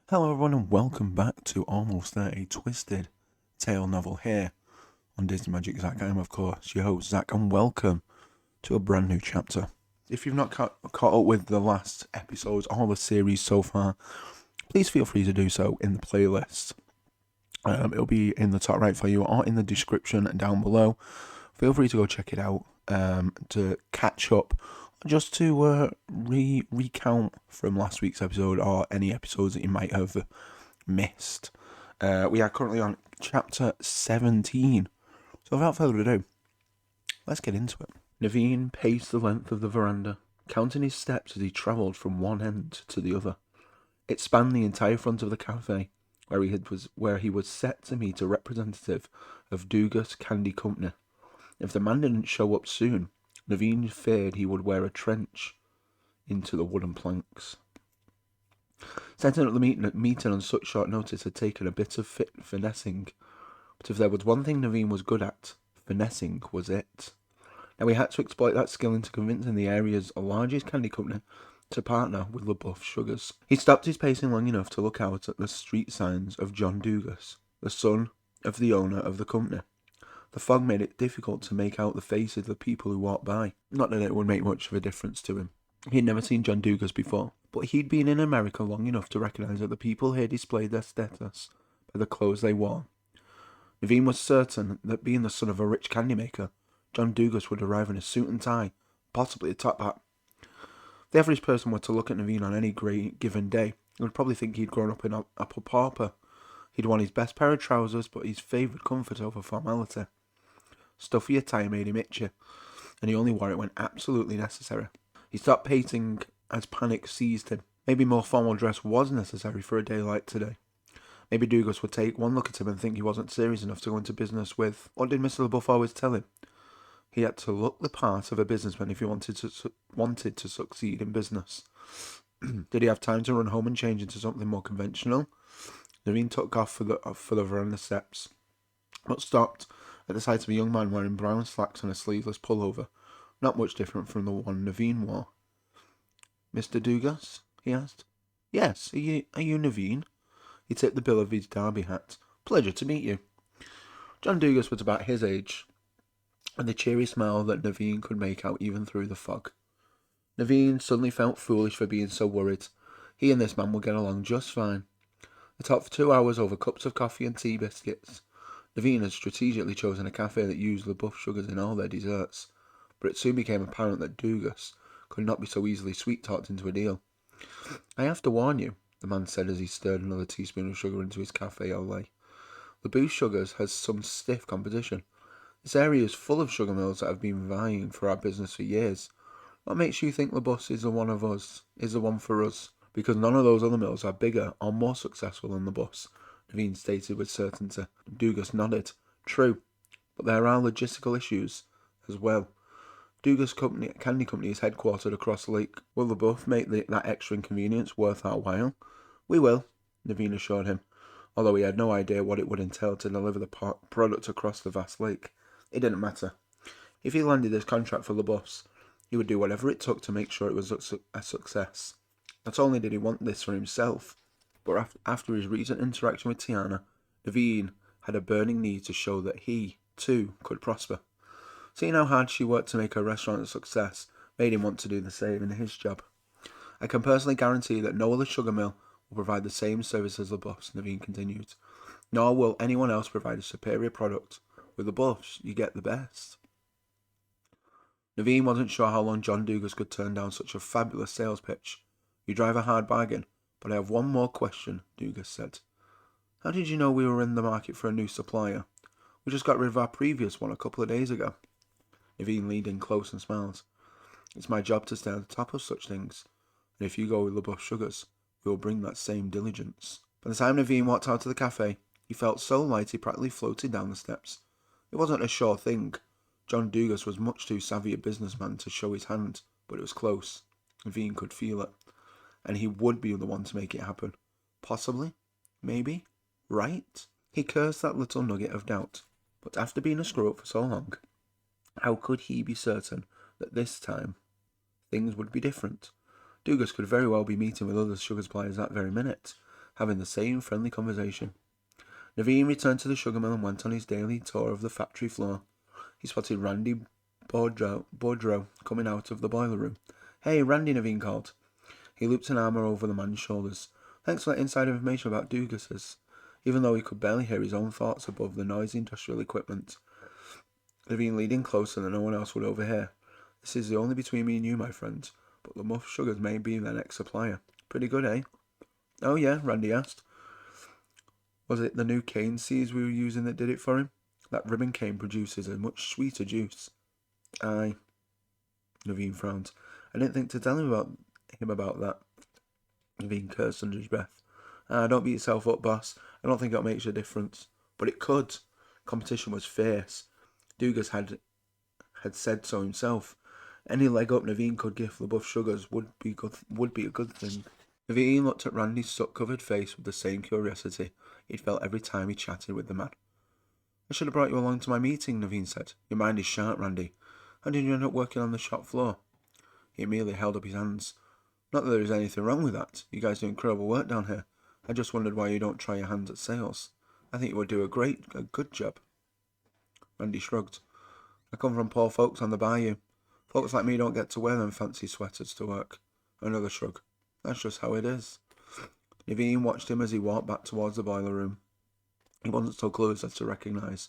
Hello everyone and welcome back to Almost There, a twisted tale novel here on Disney Magic Zach. I am of course your host Zach and welcome to a brand new chapter. If you've not caught up with the last episodes or the series so far, please feel free to do so in the playlist. It'll be in the top right for you or in the description down below. Feel free to go check it out to catch up, just to recount from last week's episode or any episodes that you might have missed. We are currently on chapter 17. So without further ado, let's get into it. Naveen paced the length of the veranda, counting his steps as he travelled from one end to the other. It spanned the entire front of the cafe, where he was set to meet a representative of Dugas Candy Company. If the man didn't show up soon, Naveen feared he would wear a trench into the wooden planks. Setting up the meeting on such short notice had taken a bit of finessing, but if there was one thing Naveen was good at, finessing was it. Now he had to exploit that skill into convincing the area's largest candy company to partner with LaBeouf Sugars. He stopped his pacing long enough to look out at the street signs of John Dugas, the son of the owner of the company. The fog made it difficult to make out the faces of the people who walked by. Not that it would make much of a difference to him. He had never seen John Dugas before, but he'd been in America long enough to recognise that the people here displayed their status by the clothes they wore. Naveen was certain that being the son of a rich candy maker, John Dugas would arrive in a suit and tie, possibly a top hat. If the average person were to look at Naveen on any great given day, he would probably think he'd grown up in a pauper. He'd worn his best pair of trousers, but his favoured comfort over formality. Stuffy attire made him itchy, and he only wore it when absolutely necessary. He stopped pacing as panic seized him. Maybe more formal dress was necessary for a day like today. Maybe Dugas would take one look at him and think he wasn't serious enough to go into business with. What did Mr. LaBeouf always tell him? He had to look the part of a businessman if he wanted to succeed in business. Did he have time to run home and change into something more conventional? Naveen took off for the veranda steps, but stopped at the sight of a young man wearing brown slacks and a sleeveless pullover, not much different from the one Naveen wore. "Mr. Dugas?" he asked. "Yes, are you Naveen?" He tipped the bill of his derby hat. "Pleasure to meet you." John Dugas was about his age, and the cheery smile that Naveen could make out even through the fog. Naveen suddenly felt foolish for being so worried. He and this man would get along just fine. They talked for 2 hours over cups of coffee and tea biscuits. Naveen had strategically chosen a cafe that used LaBeouf Sugars in all their desserts, but it soon became apparent that Dugas could not be so easily sweet-talked into a deal. "I have to warn you," the man said as he stirred another teaspoon of sugar into his cafe au lait. "LaBeouf Sugars has some stiff competition. This area is full of sugar mills that have been vying for our business for years. What makes you think LaBeouf is the one for us? Because none of those other mills are bigger or more successful than LaBeouf's," Naveen stated with certainty. Dugas nodded. "True, but there are logistical issues as well. Dugas Candy Company is headquartered across the lake. Will LaBeouf make that extra inconvenience worth our while?" "We will," Naveen assured him, although he had no idea what it would entail to deliver the product across the vast lake. It didn't matter. If he landed this contract for LaBeouf's, he would do whatever it took to make sure it was a success. Not only did he want this for himself, but after his recent interaction with Tiana, Naveen had a burning need to show that he, too, could prosper. Seeing how hard she worked to make her restaurant a success made him want to do the same in his job. "I can personally guarantee that no other sugar mill will provide the same service as LaBeouf's," Naveen continued. "Nor will anyone else provide a superior product. With LaBeouf's, you get the best." Naveen wasn't sure how long John Dugas could turn down such a fabulous sales pitch. "You drive a hard bargain, but I have one more question," Dugas said. "How did you know we were in the market for a new supplier? We just got rid of our previous one a couple of days ago." Naveen leaned in close and smiled. "It's my job to stay on the top of such things, and if you go with LaBeouf Sugars, we will bring that same diligence." By the time Naveen walked out of the cafe, he felt so light he practically floated down the steps. It wasn't a sure thing. John Dugas was much too savvy a businessman to show his hand, but it was close. Naveen could feel it, and he would be the one to make it happen. Possibly, maybe, right? He cursed that little nugget of doubt. But after being a screw-up for so long, how could he be certain that this time things would be different? Dugas could very well be meeting with other sugar suppliers that very minute. having the same friendly conversation. Naveen returned to the sugar mill and went on his daily tour of the factory floor. He spotted Randy Boudreau coming out of the boiler room. "Hey, Randy," Naveen called. He looped an arm over the man's shoulders. "Thanks for that inside information about Dugas's." Even though he could barely hear his own thoughts above the noisy industrial equipment, Naveen leaned in closer than no one else would overhear. "This is only between me and you, my friend, but the Muff Sugars may be their next supplier. Pretty good, eh?" "Oh yeah?" Randy asked. "Was it the new cane seeds we were using that did it for him? That ribbon cane produces a much sweeter juice." "Aye." Naveen frowned. "I didn't think to tell him about that." Naveen cursed under his breath. Don't beat yourself up, boss. I don't think it makes a difference." "But it could." Competition was fierce. Dugas had said so himself. Any leg up Naveen could give the Buff Sugars would be a good thing. Naveen looked at Randy's soot-covered face with the same curiosity he'd felt every time he chatted with the man. "I should have brought you along to my meeting," Naveen said. "Your mind is sharp, Randy. How did you end up working on the shop floor?" He immediately held up his hands. "Not that there is anything wrong with that. You guys do incredible work down here. I just wondered why you don't try your hands at sales. I think you would do a good job." Randy shrugged. "I come from poor folks on the bayou. Folks like me don't get to wear them fancy sweaters to work." Another shrug. "That's just how it is." Naveen watched him as he walked back towards the boiler room. He wasn't so clueless as to recognise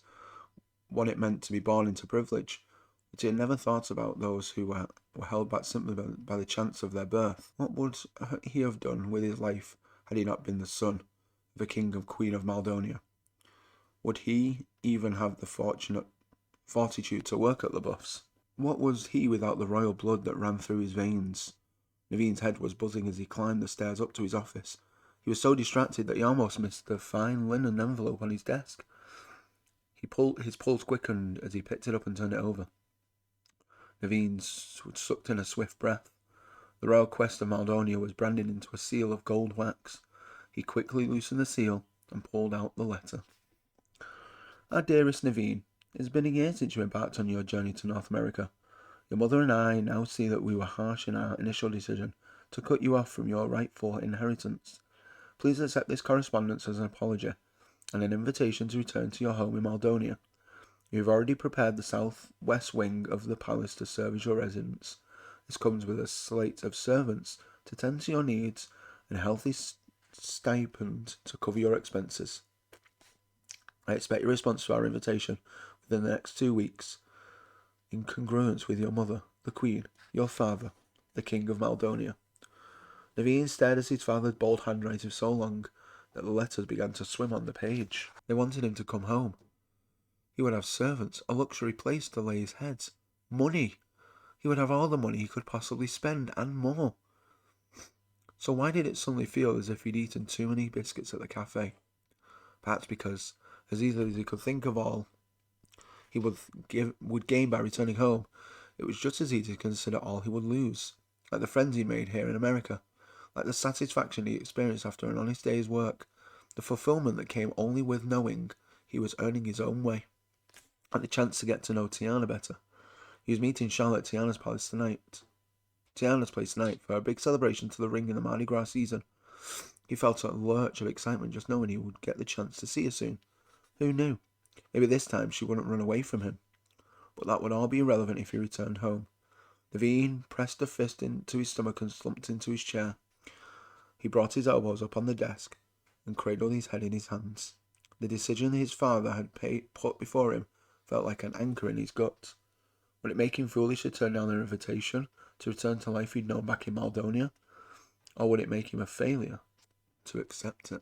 what it meant to be born into privilege, but he had never thought about those who were held back simply by the chance of their birth. What would he have done with his life had he not been the son of a king and queen of Maldonia? Would he even have the fortitude to work at the Buffs? What was he without the royal blood that ran through his veins? Naveen's head was buzzing as he climbed the stairs up to his office. He was so distracted that he almost missed the fine linen envelope on his desk. His pulse quickened as he picked it up and turned it over. Naveen sucked in a swift breath. The royal crest of Maldonia was branded into a seal of gold wax. He quickly loosened the seal and pulled out the letter. "Our dearest Naveen, it has been a year since you embarked on your journey to North America. Your mother and I now see that we were harsh in our initial decision to cut you off from your rightful inheritance. Please accept this correspondence as an apology and an invitation to return to your home in Maldonia. You have already prepared the southwest wing of the palace to serve as your residence. This comes with a slate of servants to tend to your needs and a healthy stipend to cover your expenses. I expect your response to our invitation within the next 2 weeks, in congruence with your mother, the Queen, your father, the King of Maldonia." Naveen stared at his father's bold handwriting so long that the letters began to swim on the page. They wanted him to come home. He would have servants, a luxury place to lay his head, money. He would have all the money he could possibly spend, and more. So why did it suddenly feel as if he'd eaten too many biscuits at the cafe? Perhaps because, as easily as he could think of all he would gain by returning home, it was just as easy to consider all he would lose, like the friends he made here in America, like the satisfaction he experienced after an honest day's work, the fulfillment that came only with knowing he was earning his own way, like the chance to get to know Tiana better. He was meeting Charlotte at Tiana's place tonight for a big celebration to the ring in the Mardi Gras season. He felt a lurch of excitement just knowing he would get the chance to see her soon. Who knew? Maybe this time she wouldn't run away from him. But that would all be irrelevant if he returned home. Naveen pressed a fist into his stomach and slumped into his chair. He brought his elbows up on the desk and cradled his head in his hands. The decision his father had put before him felt like an anchor in his gut. Would it make him foolish to turn down their invitation to return to life he'd known back in Maldonia? Or would it make him a failure to accept it?